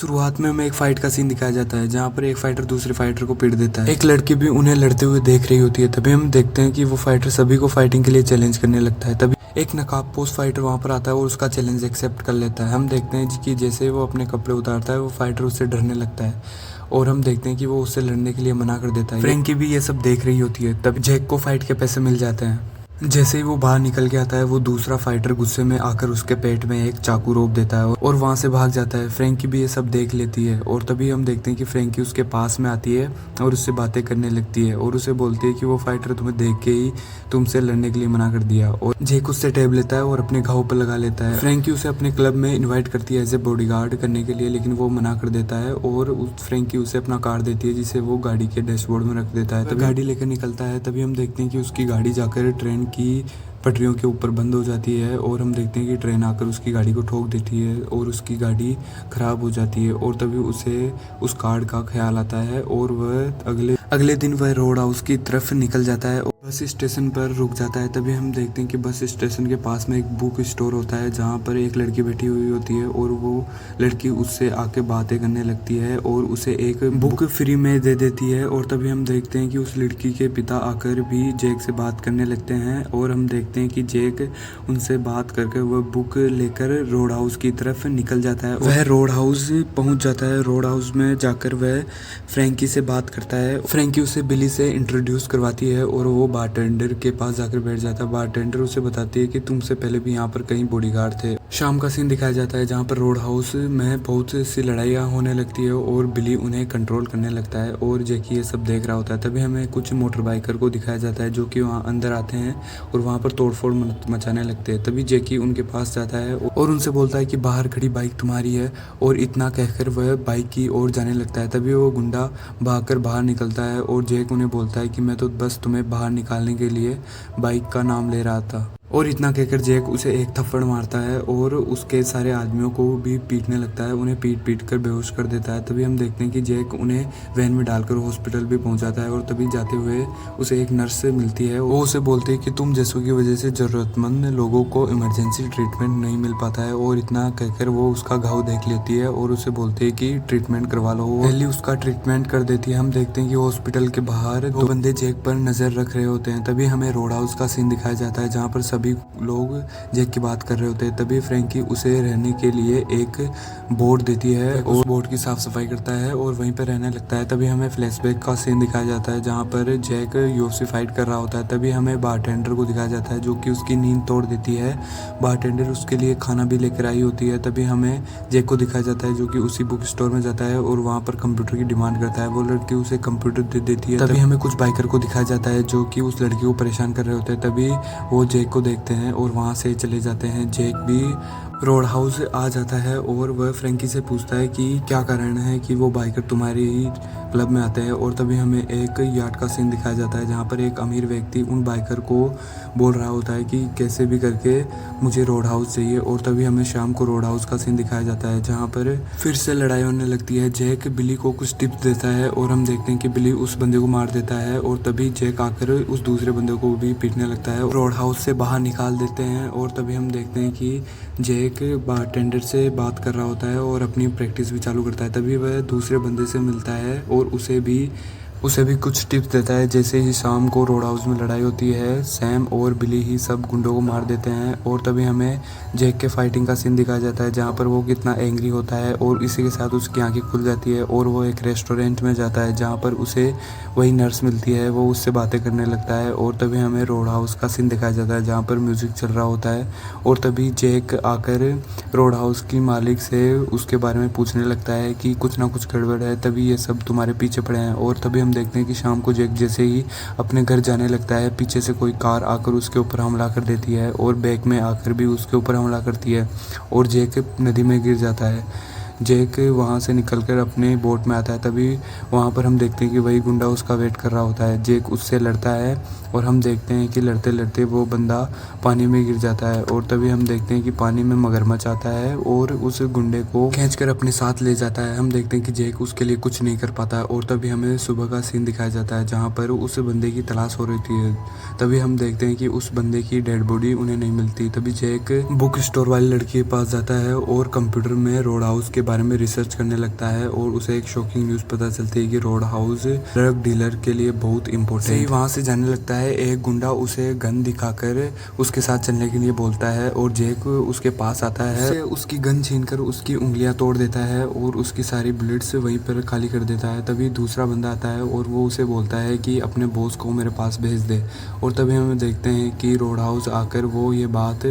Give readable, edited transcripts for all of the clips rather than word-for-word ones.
शुरुआत में हमें एक फाइट का सीन दिखाया जाता है जहाँ पर एक फाइटर दूसरे फाइटर को पीट देता है। एक लड़की भी उन्हें लड़ते हुए देख रही होती है। तभी हम देखते हैं कि वो फाइटर सभी को फाइटिंग के लिए चैलेंज करने लगता है। तभी एक नकाबपोश फाइटर वहाँ पर आता है और उसका चैलेंज एक्सेप्ट कर लेता है। हम देखते हैं कि जैसे वो अपने कपड़े उतारता है वो फाइटर उससे डरने लगता है और हम देखते हैं कि वो उससे लड़ने के लिए मना कर देता है। फ्रैंकी भी ये सब देख रही होती है। तब जैक को फाइट के पैसे मिल जाते हैं। जैसे ही वो बाहर निकल के आता है वो दूसरा फाइटर गुस्से में आकर उसके पेट में एक चाकू रोप देता है और वहां से भाग जाता है। फ्रैंकी भी ये सब देख लेती है और तभी हम देखते हैं कि फ्रैंकी उसके पास में आती है और उससे बातें करने लगती है और उसे बोलती है कि वो फाइटर तुम्हें देख के ही तुमसे लड़ने के लिए मना कर दिया। और जैक उससे टेब लेता है और अपने घाव पर लगा लेता है। फ्रैंकी उसे अपने क्लब में इन्वाइट करती है एज ए बॉडीगार्ड करने के लिए, लेकिन वो मना कर देता है और फ्रैंकी उसे अपना कार देती है जिसे वो गाड़ी के डैशबोर्ड में रख देता है। तभी गाड़ी लेकर निकलता है। तभी हम देखते हैं कि उसकी गाड़ी जाकर ट्रेन की पटरियों के ऊपर बंद हो जाती है और हम देखते हैं कि ट्रेन आकर उसकी गाड़ी को ठोक देती है और उसकी गाड़ी खराब हो जाती है। और तभी उसे उस कार्ड का ख्याल आता है और वह अगले दिन वह रोड हाउस की तरफ निकल जाता है और बस स्टेशन पर रुक जाता है। तभी हम देखते हैं कि बस स्टेशन के पास में एक बुक स्टोर होता है जहाँ पर एक लड़की बैठी हुई होती है और वो लड़की उससे आके बातें करने लगती है और उसे एक बुक फ्री में दे देती है। और तभी हम देखते हैं कि उस लड़की के पिता आकर भी जैक से बात करने लगते हैं और हम देखते हैं कि जैक उनसे बात करके वह बुक लेकर रोड हाउस की तरफ निकल जाता है। वह रोड हाउस पहुंच जाता है। रोड हाउस में जाकर वह फ्रैंकी से बात करता है। फ्रैंकी उसे बिली से इंट्रोड्यूस करवाती है और वो बारटेंडर के पास जाकर बैठ जाता है। बारटेंडर उसे बताती है कि तुमसे पहले भी यहाँ पर कई बॉडीगार्ड थे। शाम का सीन दिखाया जाता है जहाँ पर रोड हाउस में बहुत सी लड़ाइयाँ होने लगती है और बिली उन्हें कंट्रोल करने लगता है और जैकी ये सब देख रहा होता है। तभी हमें कुछ मोटर बाइकर को दिखाया जाता है जो कि वहाँ अंदर आते हैं और वहाँ पर तोड़फोड़ मचाने लगते हैं। तभी जैकी उनके पास जाता है और उनसे बोलता है कि बाहर खड़ी बाइक तुम्हारी है और इतना कहकर वह बाइक की ओर जाने लगता है। तभी वो गुंडा भागकर बाहर निकलता है और जैक उन्हें बोलता है कि मैं तो बस तुम्हें बाहर निकालने के लिए बाइक का नाम ले रहा था। और इतना कहकर जैक उसे एक थप्पड़ मारता है और उसके सारे आदमियों को भी पीटने लगता है, उन्हें पीट कर बेहोश कर देता है। तभी हम देखते हैं कि जैक उन्हें वैन में डालकर हॉस्पिटल भी पहुंचाता है और तभी जाते हुए उसे एक नर्स से मिलती है। वो उसे बोलती है कि तुम जैसों की वजह से जरूरतमंद लोगों को इमरजेंसी ट्रीटमेंट नहीं मिल पाता है। और इतना कहकर वो उसका घाव देख लेती है और उसे बोलती है कि ट्रीटमेंट करवा लो। पहले उसका ट्रीटमेंट कर देती है। हम देखते हैं कि हॉस्पिटल के बाहर दो बंदे जैक पर नजर रख रहे होते हैं। तभी हमें रोड हाउस का सीन दिखाया जाता है जहाँ पर सभी लोग जैक की बात कर रहे होते हैं। तभी फ्रैंकी उसे रहने के लिए एक बोर्ड देती है और उस बोर्ड की साफ सफाई करता है और वहीं पर रहने लगता है। तभी हमें फ्लैशबैक का सीन दिखाया जाता है जहाँ पर जैक यूएफसी फाइट कर रहा होता है। तभी हमें बारटेंडर को दिखाया जाता है जो कि उसकी नींद तोड़ देती है। बारटेंडर उसके लिए खाना भी लेकर आई होती है। तभी हमें जैक को दिखाया जाता है जो कि उसी बुक स्टोर में जाता है और वहाँ पर कंप्यूटर की डिमांड करता है। वो लड़की उसे कंप्यूटर दे देती है। तभी हमें कुछ बाइकर को दिखाया जाता है जो कि उस लड़की को परेशान कर रहे होते हैं। तभी वो जैक को देखते हैं और वहाँ से चले जाते हैं। जैक भी रोड हाउस आ जाता है और वह फ्रैंकी से पूछता है कि क्या कारण है कि वो बाइकर तुम्हारे ही क्लब में आते हैं। और तभी हमें एक यार्ड का सीन दिखाया जाता है जहाँ पर एक अमीर व्यक्ति उन बाइकर को बोल रहा होता है कि कैसे भी करके मुझे रोड हाउस चाहिए। और तभी हमें शाम को रोड हाउस का सीन दिखाया जाता है जहाँ पर फिर से लड़ाई होने लगती है। जैक बिली को कुछ टिप्स देता है और हम देखते हैं कि बिली उस बंदे को मार देता है और तभी जैक आकर उस दूसरे बंदे को भी पीटने लगता है। रोड हाउस से बाहर निकाल देते हैं और तभी हम देखते हैं कि जैक बारटेंडर से बात कर रहा होता है और अपनी प्रैक्टिस भी चालू करता है। तभी वह दूसरे बंदे से मिलता है और उसे भी कुछ टिप्स देता है। जैसे ही शाम को रोड हाउस में लड़ाई होती है सैम और बिली ही सब गुंडों को मार देते हैं। और तभी हमें जैक के फाइटिंग का सीन दिखाया जाता है जहाँ पर वो कितना एंग्री होता है और इसी के साथ उसकी आंखें खुल जाती है और वो एक रेस्टोरेंट में जाता है जहाँ पर उसे वही नर्स मिलती है। वो उससे बातें करने लगता है और तभी हमें रोड हाउस का सीन दिखाया जाता है जहाँ पर म्यूजिक चल रहा होता है। और तभी जैक आकर रोड हाउस की मालिक से उसके बारे में पूछने लगता है कि कुछ ना कुछ गड़बड़ है, तभी ये सब तुम्हारे पीछे पड़े हैं। और तभी हम देखते हैं कि शाम को जैक जैसे ही अपने घर जाने लगता है पीछे से कोई कार आकर उसके ऊपर हमला कर देती है और बैक में आकर भी उसके ऊपर हमला करती है और जैक नदी में गिर जाता है। जैक वहाँ से निकलकर अपने बोट में आता है। तभी वहाँ पर हम देखते हैं कि वही गुंडा उसका वेट कर रहा होता है। जैक उससे लड़ता है और हम देखते हैं कि लड़ते लड़ते वो बंदा पानी में गिर जाता है और तभी हम देखते हैं कि पानी में मगरमच्छ आता है और उस गुंडे को खींचकर अपने साथ ले जाता है। हम देखते हैं कि जैक उसके लिए कुछ नहीं कर पाता है और तभी हमें सुबह का सीन दिखाया जाता है जहाँ पर उस बंदे की तलाश हो रही थी। तभी हम देखते हैं कि उस बंदे की डेड बॉडी उन्हें नहीं मिलती। तभी जैक बुक स्टोर वाली लड़की के पास जाता है और कंप्यूटर में रोड हाउस के बारे में रिसर्च करने लगता है और उसे एक शॉकिंग न्यूज पता चलती है कि रोड हाउस ड्रग डीलर के लिए बहुत इंपॉर्टेंट है। वहां से जाने लगता है। एक गुंडा उसे गन दिखाकर उसके साथ चलने के लिए बोलता है और जैक उसके पास आता है, उसकी गन छीनकर उसकी उंगलियां तोड़ देता है और उसकी सारी बुलेट्स वहीं पर खाली कर देता है। तभी दूसरा बंदा आता है और वो उसे बोलता है कि अपने बॉस को मेरे पास भेज दे और तभी हम देखते हैं कि रोड हाउस आकर वो ये बात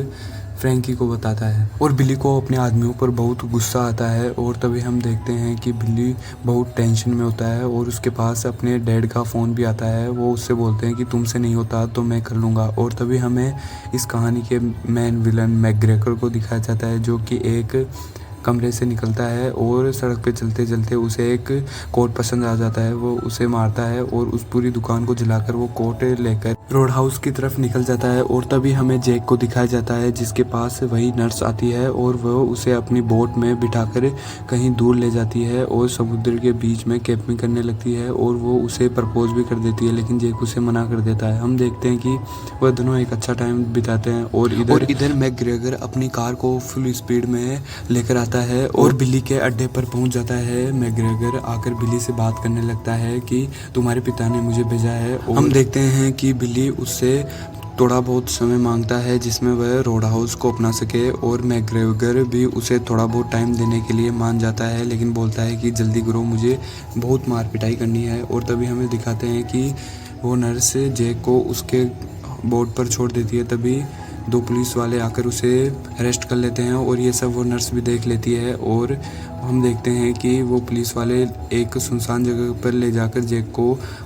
फ्रैंकी को बताता है और बिली को अपने आदमियों पर बहुत गुस्सा आता है और तभी हम देखते हैं कि बिली बहुत टेंशन में होता है और उसके पास अपने डैड का फ़ोन भी आता है। वो उससे बोलते हैं कि तुमसे नहीं होता तो मैं कर लूँगा और तभी हमें इस कहानी के मेन विलन मैकग्रेगर को दिखाया जाता है जो कि एक कमरे से निकलता है और सड़क पे चलते चलते उसे एक कोट पसंद आ जाता है। वो उसे मारता है और उस पूरी दुकान को जलाकर वो कोट लेकर रोड हाउस की तरफ निकल जाता है और तभी हमें जैक को दिखाया जाता है जिसके पास वही नर्स आती है और वह उसे अपनी बोट में बिठाकर कहीं दूर ले जाती है और समुद्र के बीच में कैंपिंग करने लगती है और वो उसे प्रपोज भी कर देती है लेकिन जैक उसे मना कर देता है। हम देखते हैं कि वह दोनों एक अच्छा टाइम बिताते हैं और इधर मैकग्रेगर अपनी कार को फुल स्पीड में लेकर आता है और बिली के अड्डे पर पहुंच जाता है। मैकग्रेगर आकर बिली से बात करने लगता है कि तुम्हारे पिता ने मुझे भेजा है और हम देखते हैं कि बिली उससे थोड़ा बहुत समय मांगता है जिसमें वह रोड हाउस को अपना सके और मैकग्रेगर भी उसे थोड़ा बहुत टाइम देने के लिए मान जाता है लेकिन बोलता है कि जल्दी करो मुझे बहुत मार पिटाई करनी है। और तभी हमें दिखाते हैं कि वो नर्स जैक को उसके बोर्ड पर छोड़ देती है। तभी दो पुलिस वाले आकर उसे अरेस्ट कर लेते हैं और ये सब वो नर्स भी देख लेती है और हम देखते हैं कि वो पुलिस वाले एक सुनसान जगह पर ले जाकर जैक को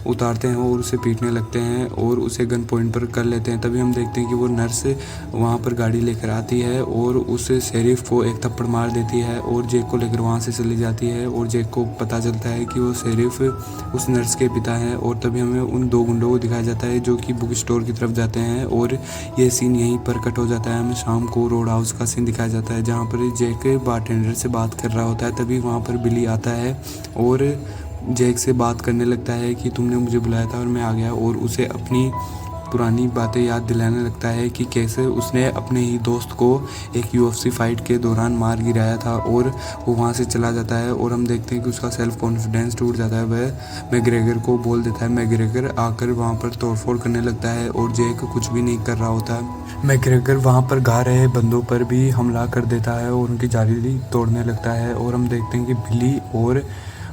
उतारते हैं और उसे पीटने लगते हैं और उसे गन पॉइंट पर कर लेते हैं। तभी हम देखते हैं कि वो नर्स वहाँ पर गाड़ी लेकर आती है और उस शेरिफ को एक थप्पड़ मार देती है और जैक को लेकर वहाँ से चली जाती है और जैक को पता चलता है कि वो शेरिफ उस नर्स के पिता हैं। और तभी हमें उन दो गुंडों को दिखाया जाता है जो कि बुक स्टोर की तरफ जाते हैं और ये सीन यहीं पर कट हो जाता है। हमें शाम को रोड हाउस का सीन दिखाया जाता है जहाँ पर जैक बारटेंडर से बात कर रहा होता है। तभी वहाँ पर बिली आता है और जैक से बात करने लगता है कि तुमने मुझे बुलाया था और मैं आ गया और उसे अपनी पुरानी बातें याद दिलाने लगता है कि कैसे उसने अपने ही दोस्त को एक UFC फाइट के दौरान मार गिराया था और वो वहाँ से चला जाता है और हम देखते हैं कि उसका सेल्फ कॉन्फिडेंस टूट जाता है। वह मैकग्रेगर को बोल देता है। मैकग्रेगर आकर वहाँ पर तोड़फोड़ करने लगता है और जैक कुछ भी नहीं कर रहा होता है। मैकग्रेगर वहाँ पर गा रहे बंदों पर भी हमला कर देता है और उनकी जाली तोड़ने लगता है और हम देखते हैं कि बिली और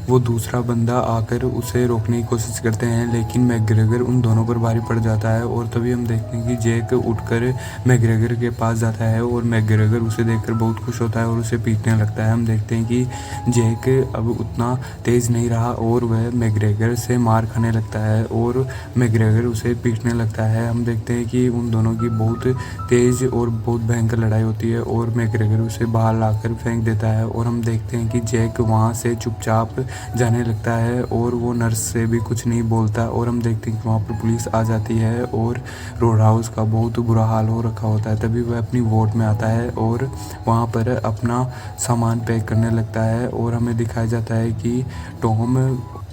वो दूसरा बंदा आकर उसे रोकने की कोशिश करते हैं लेकिन मैकग्रेगर उन दोनों पर भारी पड़ जाता है और तभी हम देखते हैं कि जैक उठकर मैकग्रेगर के पास जाता है और मैकग्रेगर उसे देखकर बहुत खुश होता है और उसे पीटने लगता है। हम देखते हैं कि जैक अब उतना तेज़ नहीं रहा और वह मैकग्रेगर से मार खाने लगता है और मैकग्रेगर उसे पीटने लगता है। हम देखते हैं कि उन दोनों की बहुत तेज़ और बहुत भयंकर लड़ाई होती है और मैकग्रेगर उसे बाहर लाकर फेंक देता है और हम देखते हैं कि जैक वहाँ से चुपचाप जाने लगता है और वो नर्स से भी कुछ नहीं बोलता और हम देखते हैं कि वहाँ पर पुलिस आ जाती है और रोड हाउस का बहुत बुरा हाल हो रखा होता है। तभी वह अपनी वोट में आता है और वहाँ पर अपना सामान पैक करने लगता है और हमें दिखाया जाता है कि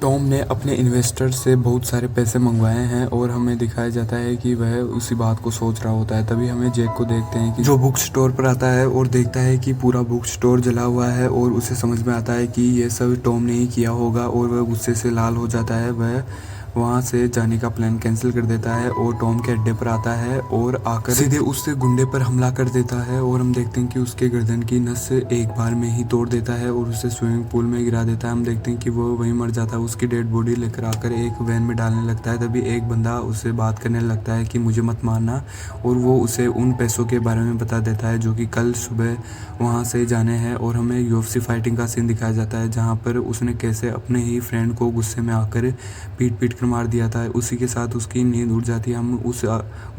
टॉम ने अपने इन्वेस्टर से बहुत सारे पैसे मंगवाए हैं और हमें दिखाया जाता है कि वह उसी बात को सोच रहा होता है। तभी हमें जैक को देखते हैं कि जो बुक स्टोर पर आता है और देखता है कि पूरा बुक स्टोर जला हुआ है और उसे समझ में आता है कि ये सब टॉम ने ही किया होगा और वह गुस्से से लाल हो जाता है। वह वहाँ से जाने का प्लान कैंसिल कर देता है और टॉम के अड्डे पर आता है और आकर सीधे उससे गुंडे पर हमला कर देता है और हम देखते हैं कि उसके गर्दन की नस एक बार में ही तोड़ देता है और उसे स्विमिंग पूल में गिरा देता है। हम देखते हैं कि वो वहीं मर जाता है। उसकी डेड बॉडी लेकर आकर एक वैन में डालने लगता है। तभी एक बंदा उससे बात करने लगता है कि मुझे मत मारना और वो उसे उन पैसों के बारे में बता देता है जो कि कल सुबह वहाँ से जाने हैं और हमें UFC फाइटिंग का सीन दिखाया जाता है जहाँ पर उसने कैसे अपने ही फ्रेंड को गुस्से में आकर पीट पोस्टर मार दिया था। उसी के साथ उसकी नींद उड़ जाती है। हम उस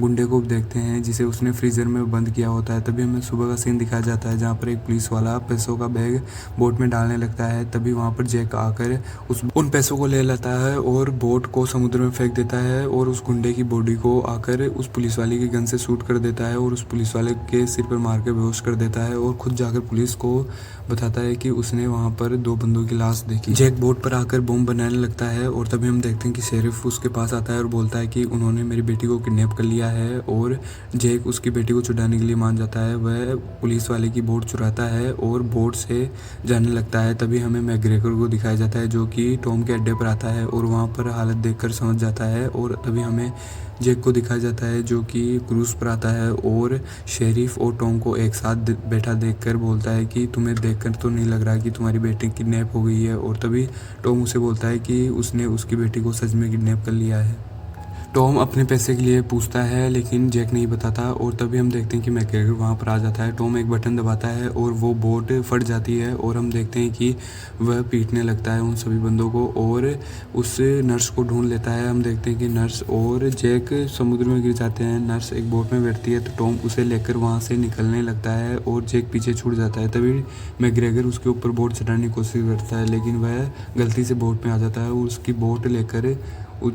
गुंडे को देखते हैं जिसे उसने फ्रीजर में बंद किया होता है। तभी हमें सुबह का सीन दिखाया जाता है जहाँ पर एक पुलिस वाला पैसों का बैग बोट में डालने लगता है। तभी वहाँ पर जैक आकर उन पैसों को ले लेता है और बोट को समुद्र में फेंक देता है और उस गुंडे की बॉडी को आकर उस पुलिस वाले की गन से शूट कर देता है और उस पुलिस वाले के सिर पर मार के बेहोश कर देता है और खुद जाकर पुलिस को बताता है कि उसने वहाँ पर 2 बंदों की लाश देखी। जैक बोट पर आकर बम बनाने लगता है और तभी हम देखते हैं कि शेरिफ उसके पास आता है और बोलता है कि उन्होंने मेरी बेटी को किडनैप कर लिया है और जैक उसकी बेटी को छुड़ाने के लिए मान जाता है। वह पुलिस वाले की बोट चुराता है और बोट से जाने लगता है। तभी हमें मैकग्रेगर को दिखाया जाता है जो कि टॉम के अड्डे पर आता है और वहाँ पर हालत देखकर समझ जाता है और तभी हमें जैक को दिखाया जाता है जो कि क्रूज पर आता है और शेरिफ और टॉम को एक साथ बैठा देखकर बोलता है कि तुम्हें देखकर तो नहीं लग रहा कि तुम्हारी बेटी किडनैप हो गई है। और तभी टॉम उसे बोलता है कि उसने उसकी बेटी को सच में किडनैप कर लिया है। टॉम अपने पैसे के लिए पूछता है लेकिन जैक नहीं बताता और तभी हम देखते हैं कि मैकग्रेगर वहाँ पर आ जाता है। टॉम एक बटन दबाता है और वो बोट फट जाती है और हम देखते हैं कि वह पीटने लगता है उन सभी बंदों को और उस नर्स को ढूंढ लेता है। हम देखते हैं कि नर्स और जैक समुद्र में गिर जाते हैं। नर्स एक बोट में बैठती है तो टॉम उसे लेकर वहाँ से निकलने लगता है और जैक पीछे छूट जाता है। तभी मैकग्रेगर उसके ऊपर बोट चढ़ाने की कोशिश करता है लेकिन वह गलती से बोट में आ जाता है और उसकी बोट लेकर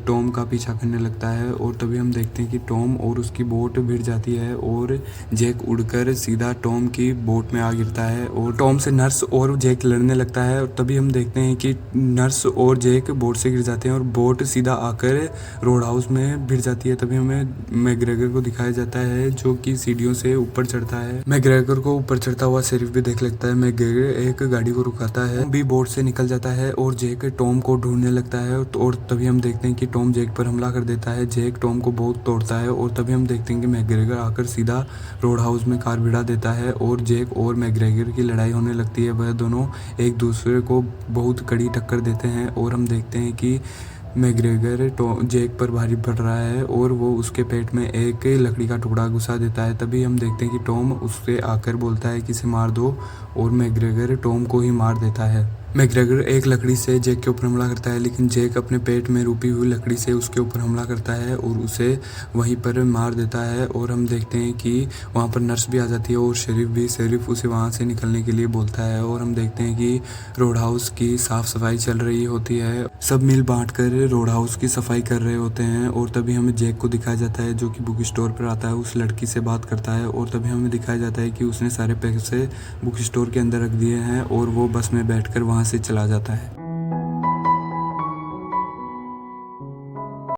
टॉम का पीछा करने लगता है और तभी हम देखते हैं कि टॉम और उसकी बोट भिड़ जाती है और जैक उड़कर सीधा टॉम की बोट में आ गिरता है और टॉम से नर्स और जैक लड़ने लगता है और तभी हम देखते हैं कि नर्स और जैक बोट से गिर जाते हैं और बोट सीधा आकर रोड हाउस में भिड़ जाती है। तभी हमें मैकग्रेगर को दिखाया जाता है जो कि सीढ़ियों से ऊपर चढ़ता है। मैकग्रेगर को ऊपर चढ़ता हुआ शेरिफ भी देख लगता है। मैकग्रेगर एक गाड़ी को रुकाता है, भी बोट से निकल जाता है और जैक टॉम को ढूंढने लगता है और तभी हम देखते हैं कि टॉम जैक पर हमला कर देता है। जैक टॉम को बहुत तोड़ता है और तभी हम देखते हैं कि मैकग्रेगर आकर सीधा रोड हाउस में कार भिड़ा देता है और जैक और मैकग्रेगर की लड़ाई होने लगती है। वह दोनों एक दूसरे को बहुत कड़ी टक्कर देते हैं और हम देखते हैं कि मैकग्रेगर जैक पर भारी पड़ रहा है और वो उसके पेट में एक लकड़ी का टुकड़ा घुसा देता है। तभी हम देखते हैं कि टॉम उससे आकर बोलता है कि इसे मार दो और मैकग्रेगर टॉम को ही मार देता है। मैकग्रेगर एक लकड़ी से जैक के ऊपर हमला करता है लेकिन जैक अपने पेट में रुपी हुई लकड़ी से उसके ऊपर हमला करता है और उसे वहीं पर मार देता है। और हम देखते हैं कि वहाँ पर नर्स भी आ जाती है और शेरिफ उसे वहाँ से निकलने के लिए बोलता है और हम देखते हैं कि रोड हाउस की साफ सफाई चल रही होती है। सब मिल बांट कर रोड हाउस की सफाई कर रहे होते हैं और तभी हमें जैक को दिखाया जाता है जो कि बुक स्टोर पर आता है, उस लड़की से बात करता है और तभी हमें दिखाया जाता है कि उसने सारे पैसे बुक स्टोर के अंदर रख दिए हैं और वो बस में बैठकर वहाँ से चला जाता है।